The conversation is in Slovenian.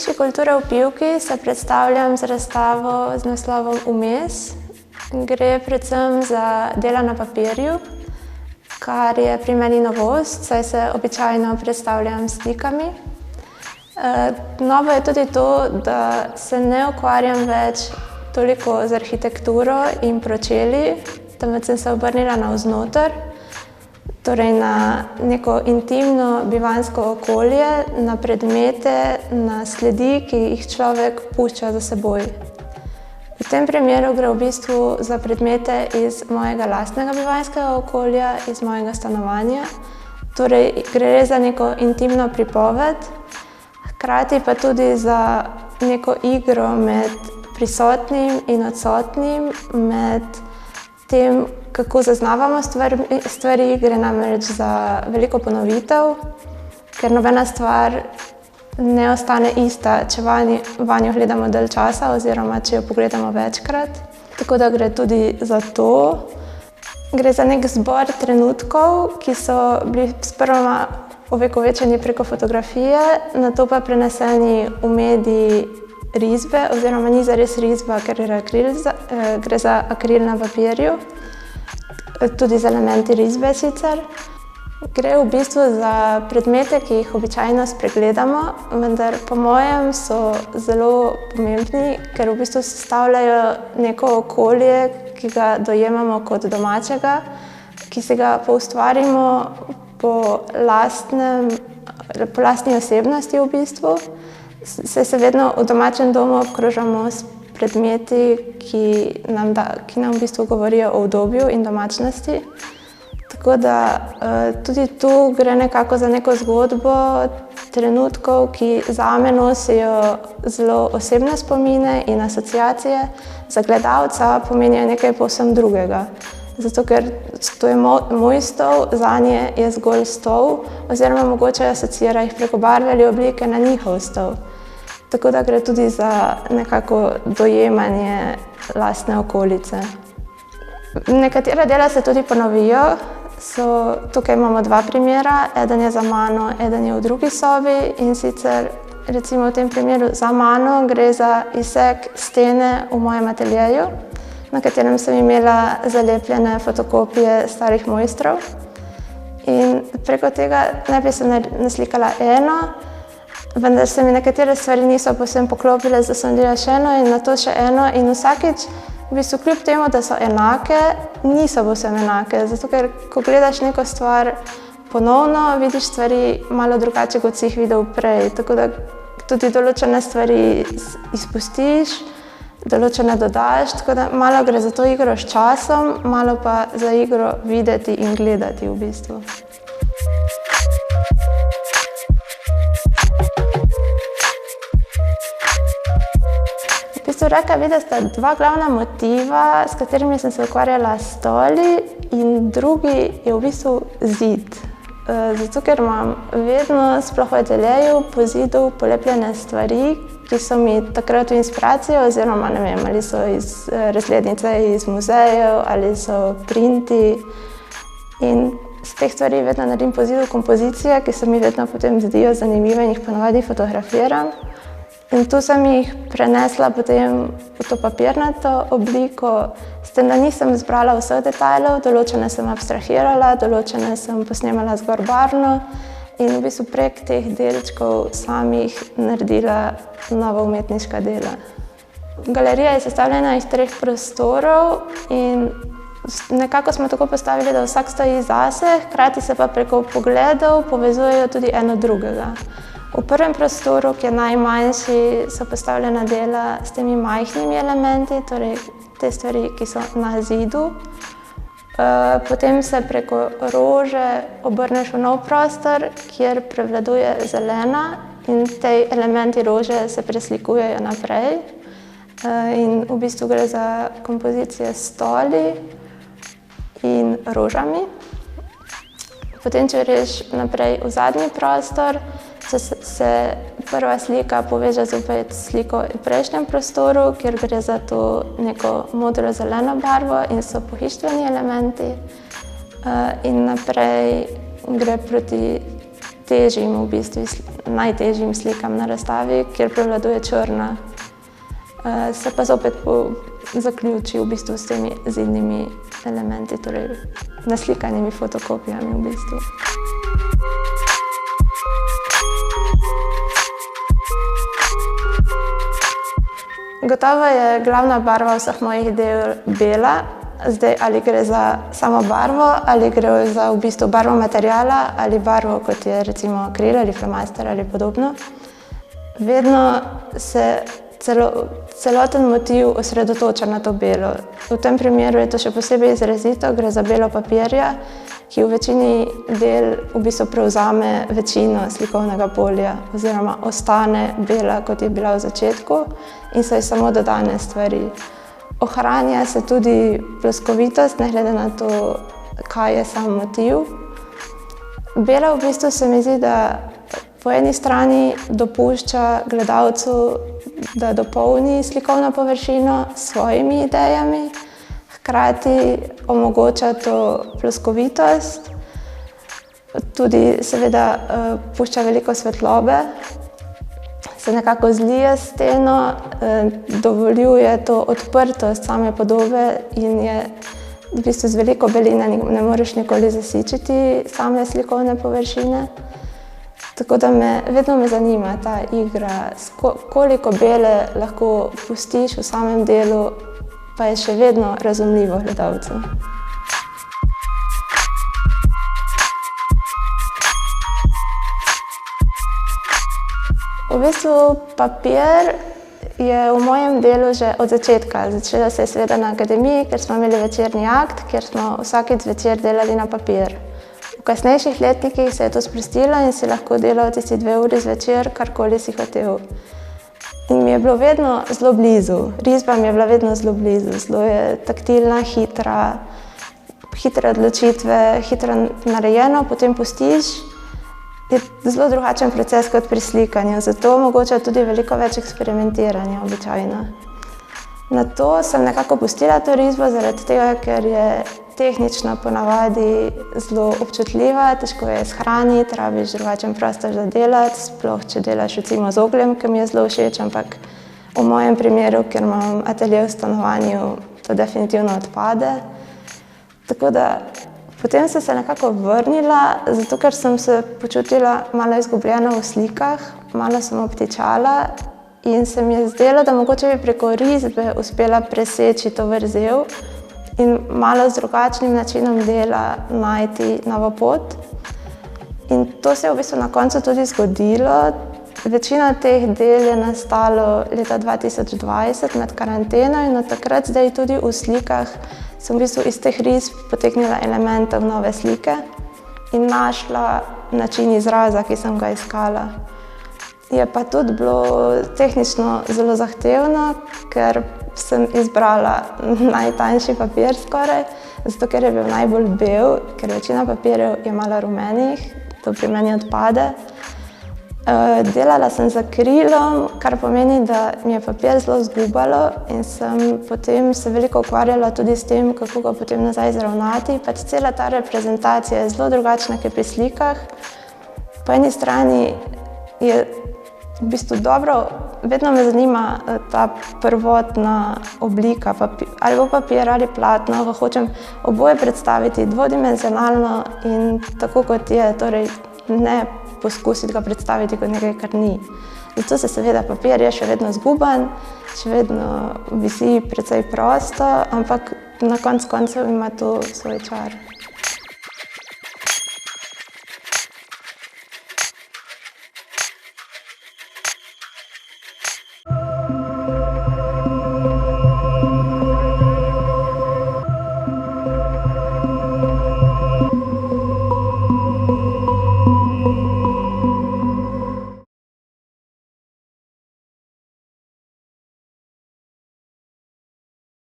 Hiši kulture v Pivki se predstavljam z razstavo z naslovom Vmes. Gre predvsem za dela na papirju, kar je pri meni novost, saj se običajno predstavljam s slikami. Novo je tudi to, da se ne ukvarjam več toliko z arhitekturo in pročelji, temveč sem se obrnila navznoter, torej na neko intimno bivanjsko okolje, na predmete, na sledi, ki jih človek pušča za seboj. V tem primeru gre v bistvu za predmete iz mojega lastnega bivanjskega okolja, iz mojega stanovanja. Torej gre za neko intimno pripoved, hkrati pa tudi za neko igro med prisotnim in odsotnim, med tem, kako zaznavamo stvari, gre namreč za veliko ponovitev, ker nobena stvar ne ostane ista, če vanjo gledamo dalj časa oziroma če jo pogledamo večkrat. Tako da gre tudi za to. Gre za nek zbor trenutkov, ki so bili sprva ovekovečeni preko fotografije, nato pa preneseni v medij risbe, oziroma ni zares risba, ker gre za akril na papirju, tudi z elementi risbe sicer. Gre v bistvu za predmete, ki jih običajno spregledamo, vendar po mojem so zelo pomembni, ker v bistvu sestavljajo neko okolje, ki ga dojemamo kot domačega, ki si ga poustvarimo po lastni osebnosti v bistvu. Saj se vedno v domačem domu obkrožamo s predmeti, ki nam v bistvu govorijo o udobju in domačnosti. Tako da tudi tu gre nekako za neko zgodbo trenutkov, ki zame nosijo zelo osebne spomine in asociacije, za gledalca pomenijo nekaj povsem drugega. Zato ker to je moj stol, zanje je zgolj stol, oziroma mogoče asociira jih preko barve ali oblike na njihov stol. Tako da gre tudi za nekako dojemanje lastne okolice. Nekatera dela se tudi ponovijo. Tukaj imamo dva primera, eden je za mano, eden je v drugi sobi, in sicer recimo v tem primeru za mano gre za izsek stene v mojem ateljeju, na katerem sem imela zalepljene fotokopije starih mojstrov. In preko tega najprej sem naslikala eno, vendar se mi nekatere stvari niso povsem poklopile, zdaj sem naredila še eno in nato še eno, in vsakič v bistvu kljub temu, da so enake, niso povsem enake, zato ker ko gledaš neko stvar ponovno, vidiš stvari malo drugače, kot si jih videl prej. Tako da tudi določene stvari izpustiš, določene dodaš, tako da malo gre za to igro s časom, malo pa za igro videti in gledati v bistvu. Rekla bi, da sta dva glavna motiva, s katerimi sem se ukvarjala s stoli, in drugi je v bistvu zid. Zato ker imam vedno, sploh v ateljeju, po zidu polepljene stvari, ki so mi takrat v inspiracijo, oziroma ne vem, ali so iz razglednice iz muzejev, ali so printi. In z teh stvari vedno naredim po zidu kompozicije, ki se mi vedno potem zdijo zanimive in jih ponavadi fotografiram. In tu sem jih prenesla potem v to papirnato obliko, s tem, da nisem zbrala vseh detajlov, določene sem abstrahirala, določene sem posnemala zgor barvno in v bistvu prek teh delčkov samih naredila nova umetniška dela. Galerija je sestavljena iz 3 prostorov in nekako smo tako postavili, da vsak stoji zase, hkrati se pa preko pogledov povezujejo tudi eno drugega. V prvem prostoru, ki je najmanjši, so postavljena dela s temi majhnimi elementi, torej te stvari, ki so na zidu. Potem se preko rože obrneš v nov prostor, kjer prevladuje zelena in ti elementi rože se preslikujejo naprej. In v bistvu gre za kompozicije s stoli in rožami. Potem, če greš naprej v zadnji prostor, se prva slika poveže zopet s sliko v prejšnjem prostoru, kjer gre za to neko modro-zeleno barvo in so pohištveni elementi. In naprej gre proti najtežjim slikam na razstavi, kjer prevladuje črna. Se pa zopet zaključi v bistvu s temi zidnimi elementi, torej naslikanimi fotokopijami v bistvu. Gotovo je glavna barva vseh mojih del bela. Zdaj, ali gre za samo barvo, ali gre za v bistvu barvo materiala, ali barvo, kot je recimo akril ali flomaster ali podobno. Vedno se celoten motiv osredotoča na to belo. V tem primeru je to še posebej izrazito, gre za belo papirja, ki v večini del v bistvu prevzame večino slikovnega polja oziroma ostane bela, kot je bila v začetku, in so ji samo dodane stvari. Ohranja se tudi ploskovitost, ne glede na to, kaj je sam motiv. Bela v bistvu se mi zdi, da po eni strani dopušča gledalcu, da dopolni slikovno površino s svojimi idejami, hkrati omogoča to ploskovitost, tudi seveda pušča veliko svetlobe, se nekako zlije steno, dovoljuje to odprtost same podobe in je v bistvu z veliko beline ne moreš nikoli zasičiti same slikovne površine. Tako da vedno me zanima ta igra, koliko bele lahko pustiš v samem delu, pa je še vedno razumljivo gledalcu. V bistvu papir je v mojem delu že od začetka. Začelo se je seveda na akademiji, ker smo imeli večerni akt, kjer smo vsakič zvečer delali na papir. V kasnejših letnikih se je to sprostilo in si lahko delal tisti 2 uri zvečer, karkoli si hotel. In mi je bilo vedno zelo blizu, risba mi je bila vedno zelo blizu, zelo je taktilna, hitre odločitve, hitro narejeno, potem pustiš. Je zelo drugačen proces kot pri slikanju, zato omogoča tudi veliko več eksperimentiranja običajno. Na to sem nekako pustila to risbo zaradi tega, ker je tehnično ponavadi zelo občutljiva, težko je shraniti, rabiš drugačen prostor za delati, sploh če delaš recimo z ogljem, ki mi je zelo všeč, ampak v mojem primeru, ker imam atelje v stanovanju, to definitivno odpade. Tako da potem sem se nekako vrnila, zato ker sem se počutila malo izgubljena v slikah, malo sem obtičala in se mi je zdelo, da mogoče bi preko risbe uspela preseči to vrzel in malo z drugačnim načinom dela najti novo pot. In to se je v bistvu na koncu tudi zgodilo. Večina teh del je nastalo leta 2020 med karanteno in od takrat zdaj tudi v slikah sem v bistvu iz teh risb potegnila elemente v nove slike in našla način izraza, ki sem ga iskala. Je pa tudi bilo tehnično zelo zahtevno, ker sem izbrala najtanjši papir skoraj, zato ker je bil najbolj bel, ker večina papirjev je malo rumenih, to pri meni odpade. Delala sem z akrilom, kar pomeni, da mi je papir zelo zgubalo in sem potem se veliko ukvarjala tudi s tem, kako ga potem nazaj zravnati. Pač cela ta reprezentacija je zelo drugačna, kot pri slikah. Po eni strani je v bistvu dobro, vedno me zanima ta prvotna oblika, ali bo papir ali platno, ko hočem oboje predstaviti dvodimenzionalno in tako, kot je, torej ne poskusiti ga predstaviti kot nekaj, kar ni. Zato se seveda papir je še vedno zguban, še vedno visi precej prosto, ampak na koncu koncev ima to svoj čar.